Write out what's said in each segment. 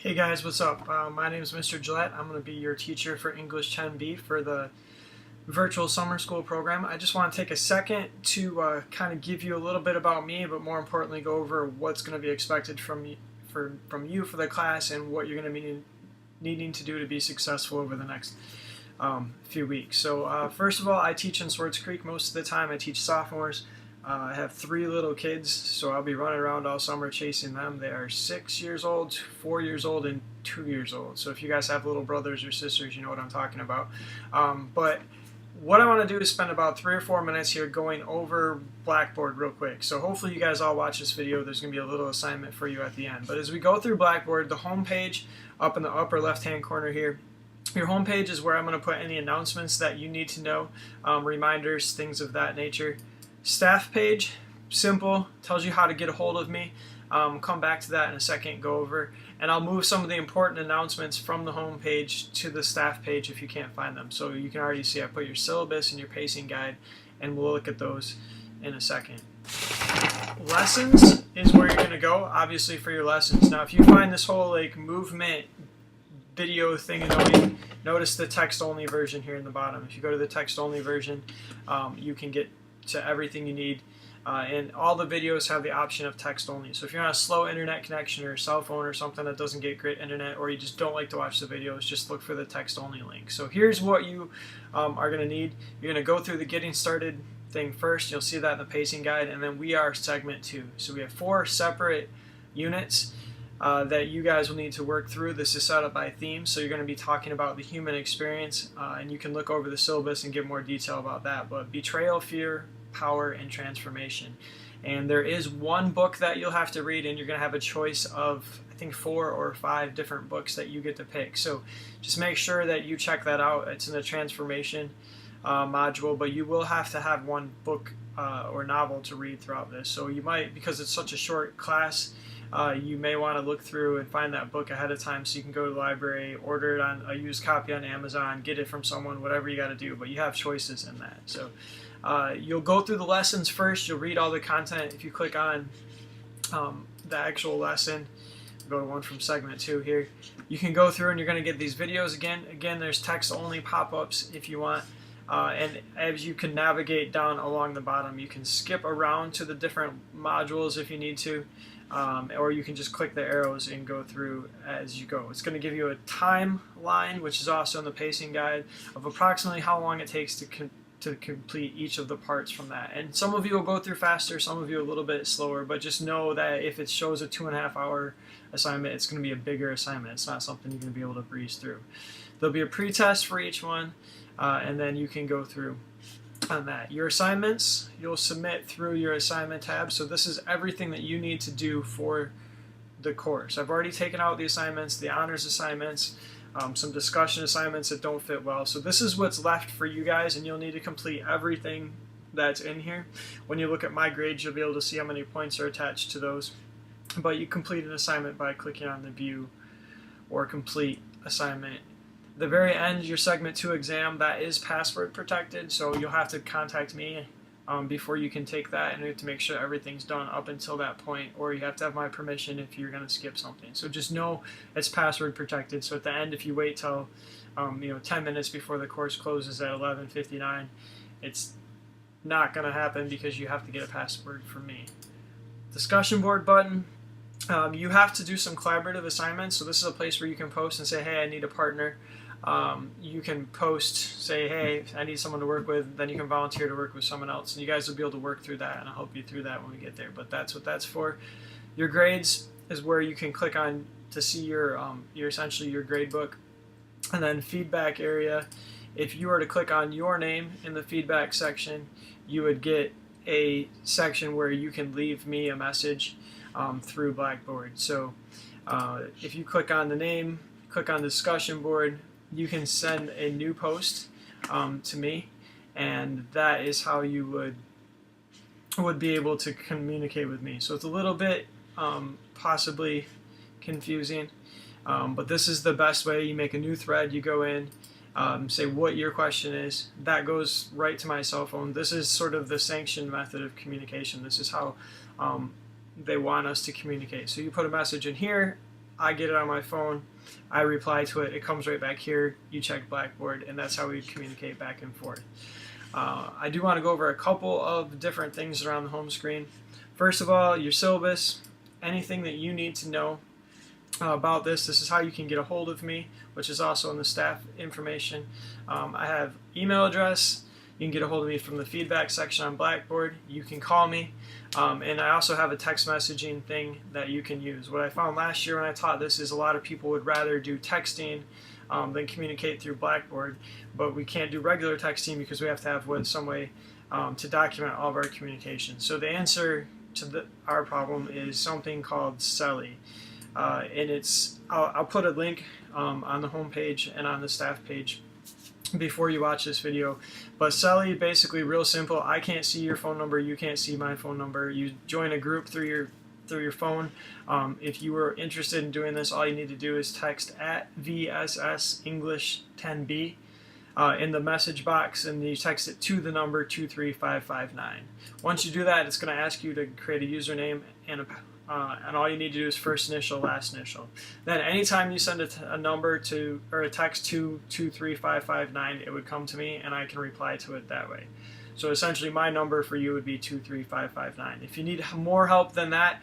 Hey guys, what's up? My name is Mr. Gillett. I'm going to be your teacher for English 10B for the virtual summer school program. I just want to take a second to kind of give you a little bit about me, but more importantly go over what's going to be expected from you for the class and what you're going to be needing to do to be successful over the next few weeks. So first of all, I teach in Swartz Creek most of the time. I teach sophomores. I have 3 little kids, so I'll be running around all summer chasing them. They are 6 years old, 4 years old, and 2 years old. So if you guys have little brothers or sisters, you know what I'm talking about. But what I want to do is spend about 3 or 4 minutes here going over Blackboard real quick. So hopefully you guys all watch this video. There's going to be a little assignment for you at the end. But as we go through Blackboard, the home page up in the upper left-hand corner here, your home page is where I'm going to put any announcements that you need to know, reminders, things of that nature. Staff page, simple, tells you how to get a hold of me. Come back to that in a second, go over, and I'll move some of the important announcements from the home page to the staff page if you can't find them. So you can already see I put your syllabus and your pacing guide, and we'll look at those in a second. Lessons is where you're going to go, obviously, for your lessons. Now, if you find this whole movement video thing annoying, notice the text-only version here in the bottom. If you go to the text-only version, you can get to everything you need, and all the videos have the option of text only. So if you're on a slow internet connection or a cell phone or something that doesn't get great internet, or you just don't like to watch the videos, just look for the text only link. So here's what you are going to need. You're going to go through the getting started thing first. You'll see that in the pacing guide, and then we are segment 2. So we have 4 separate units that you guys will need to work through. This is set up by theme, so you're going to be talking about the human experience, and you can look over the syllabus and get more detail about that. But betrayal, fear, power, and transformation. And there is one book that you'll have to read, and you're going to have a choice of, I think, 4 or 5 different books that you get to pick. So just make sure that you check that out. It's in the transformation module, but you will have to have one book or novel to read throughout this. So you might, because it's such a short class, you may want to look through and find that book ahead of time so you can go to the library, order it on a used copy on Amazon, get it from someone, whatever you got to do, but you have choices in that. So you'll go through the lessons first, you'll read all the content. If you click on the actual lesson, go to one from segment 2 here, you can go through and you're going to get these videos again. There's text only pop-ups if you want. And as you can navigate down along the bottom, you can skip around to the different modules if you need to, or you can just click the arrows and go through as you go. It's going to give you a timeline, which is also in the pacing guide, of approximately how long it takes to complete each of the parts from that. And some of you will go through faster, some of you a little bit slower, but just know that if it shows a 2.5 hour assignment, it's going to be a bigger assignment. It's not something you're going to be able to breeze through. There'll be a pre-test for each one, and then you can go through on that. Your assignments, you'll submit through your assignment tab. So this is everything that you need to do for the course. I've already taken out the assignments, the honors assignments, some discussion assignments that don't fit well. So this is what's left for you guys, and you'll need to complete everything that's in here. When you look at my grades, you'll be able to see how many points are attached to those. But you complete an assignment by clicking on the view or complete assignment. The very end, your segment 2 exam, that is password protected, so you'll have to contact me before you can take that, and you have to make sure everything's done up until that point, or you have to have my permission if you're going to skip something. So just know it's password protected. So at the end, if you wait till 10 minutes before the course closes at 11:59, it's not going to happen because you have to get a password from me. Discussion board button. You have to do some collaborative assignments, so this is a place where you can post and say, hey, I need a partner. You can post, say, hey, I need someone to work with, then you can volunteer to work with someone else, and you guys will be able to work through that, and I'll help you through that when we get there, but that's what that's for. Your grades is where you can click on to see your essentially your grade book, and then feedback area. If you were to click on your name in the feedback section, you would get a section where you can leave me a message through Blackboard. So if you click on the name, click on the discussion board, you can send a new post to me, and that is how you would be able to communicate with me. So it's a little bit possibly confusing, but this is the best way. You make a new thread, you go in, say what your question is, that goes right to my cell phone. This is sort of the sanctioned method of communication. This is how they want us to communicate. So you put a message in here, I get it on my phone, I reply to it, it comes right back here, you check Blackboard, and that's how we communicate back and forth. I do want to go over a couple of different things around the home screen. First of all, your syllabus, anything that you need to know about this. This is how you can get a hold of me, which is also in the staff information. I have email address. You can get a hold of me from the feedback section on Blackboard. You can call me. And I also have a text messaging thing that you can use. What I found last year when I taught this is a lot of people would rather do texting than communicate through Blackboard. But we can't do regular texting because we have to have some way to document all of our communication. So the answer to our problem is something called CELI. And I'll put a link on the home page and on the staff page before you watch this video. But CELI, basically real simple. I can't see your phone number, you can't see my phone number. You join a group through your phone. If you were interested in doing this, all you need to do is text at VSS English 10B in the message box, and you text it to the number 23559. Once you do that, it's going to ask you to create a username and all you need to do is first initial, last initial. Then anytime you send a number to, or a text to 23559, it would come to me and I can reply to it that way. So essentially my number for you would be 23559. If you need more help than that,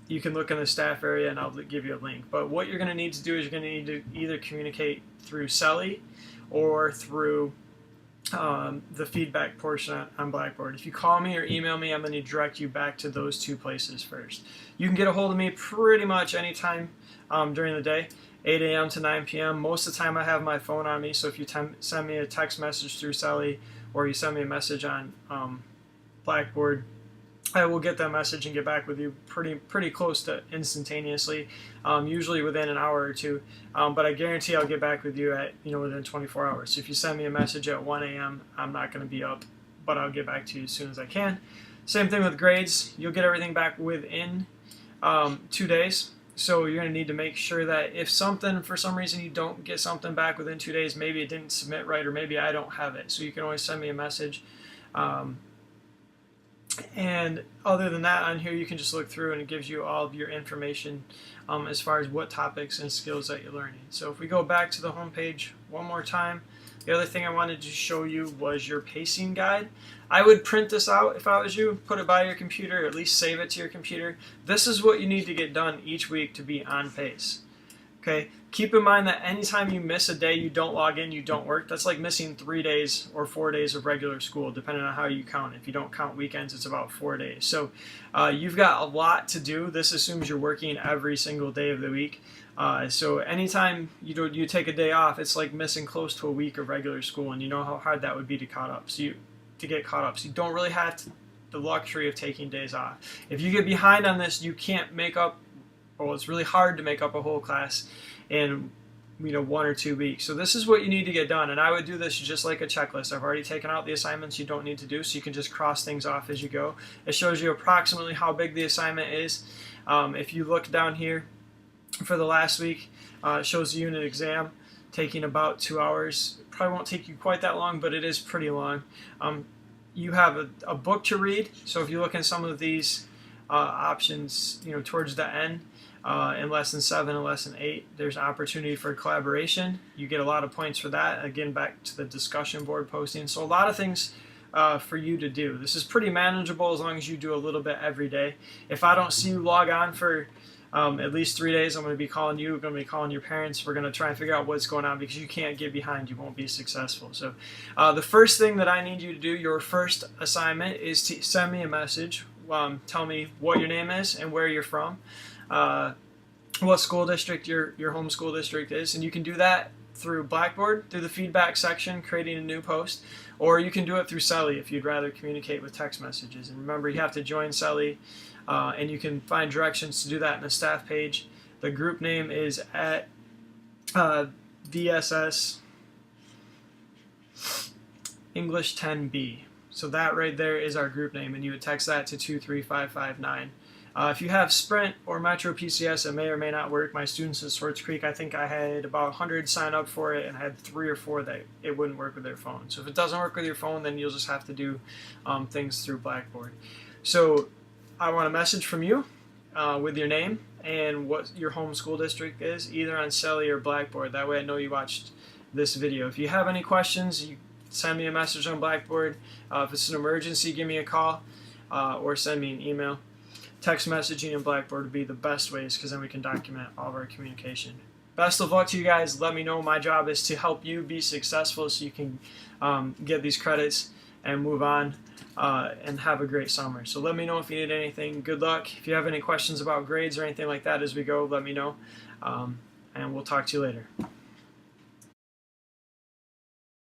you can look in the staff area and I'll give you a link. But what you're going to need to do is you're going to need to either communicate through CELI or through the feedback portion on Blackboard. If you call me or email me, I'm going to direct you back to those two places first. You can get a hold of me pretty much anytime during the day, 8 a.m. to 9 p.m. Most of the time I have my phone on me, so if you send me a text message through CELI or you send me a message on Blackboard, I will get that message and get back with you pretty close to instantaneously, usually within an hour or two. But I guarantee I'll get back with you at within 24 hours. So if you send me a message at 1 a.m., I'm not going to be up, but I'll get back to you as soon as I can. Same thing with grades. You'll get everything back within 2 days. So you're going to need to make sure that if for some reason you don't get something back within 2 days, maybe it didn't submit right, or maybe I don't have it. So you can always send me a message. And other than that, on here you can just look through and it gives you all of your information as far as what topics and skills that you're learning. So if we go back to the home page one more time, the other thing I wanted to show you was your pacing guide. I would print this out if I was you, put it by your computer, or at least save it to your computer. This is what you need to get done each week to be on pace. Okay, keep in mind that anytime you miss a day, you don't log in, you don't work. That's like missing 3 days or 4 days of regular school, depending on how you count. If you don't count weekends, it's about 4 days. So you've got a lot to do. This assumes you're working every single day of the week. So anytime you take a day off, it's like missing close to a week of regular school, and you know how hard that would be to get caught up. So you don't really have the luxury of taking days off. If you get behind on this, you can't make up. Well, it's really hard to make up a whole class in 1 or 2 weeks. So this is what you need to get done, and I would do this just like a checklist. I've already taken out the assignments you don't need to do, so you can just cross things off as you go. It shows you approximately how big the assignment is. If you look down here for the last week, it shows the unit exam taking about 2 hours. It probably won't take you quite that long, but it is pretty long. You have a book to read, so if you look in some of these options, towards the end, in lesson 7 and lesson 8, there's an opportunity for collaboration. You get a lot of points for that. Again, back to the discussion board posting. So a lot of things for you to do. This is pretty manageable as long as you do a little bit every day. If I don't see you log on for at least 3 days, I'm going to be calling you, I'm going to be calling your parents. We're going to try and figure out what's going on, because you can't get behind. You won't be successful. So the first thing that I need you to do, your first assignment, is to send me a message. Tell me what your name is and where you're from. What school district your home school district is, and you can do that through Blackboard, through the feedback section, creating a new post, or you can do it through CELI if you'd rather communicate with text messages. And remember, you have to join CELI, and you can find directions to do that in the staff page. The group name is at VSS English 10B. So that right there is our group name, and you would text that to 23559. If you have Sprint or Metro PCS, it may or may not work. My students at Swartz Creek, I think I had about 100 sign up for it, and I had 3 or 4 that it wouldn't work with their phone. So if it doesn't work with your phone, then you'll just have to do things through Blackboard. So I want a message from you. with your name and what your home school district is, either on Celly or Blackboard. That way I know you watched this video. If you have any questions, you send me a message on Blackboard. If it's an emergency, give me a call or send me an email. Text messaging and Blackboard would be the best ways, because then we can document all of our communication. Best of luck to you guys. Let me know. My job is to help you be successful so you can get these credits and move on and have a great summer. So let me know if you need anything. Good luck. If you have any questions about grades or anything like that as we go, let me know. And we'll talk to you later.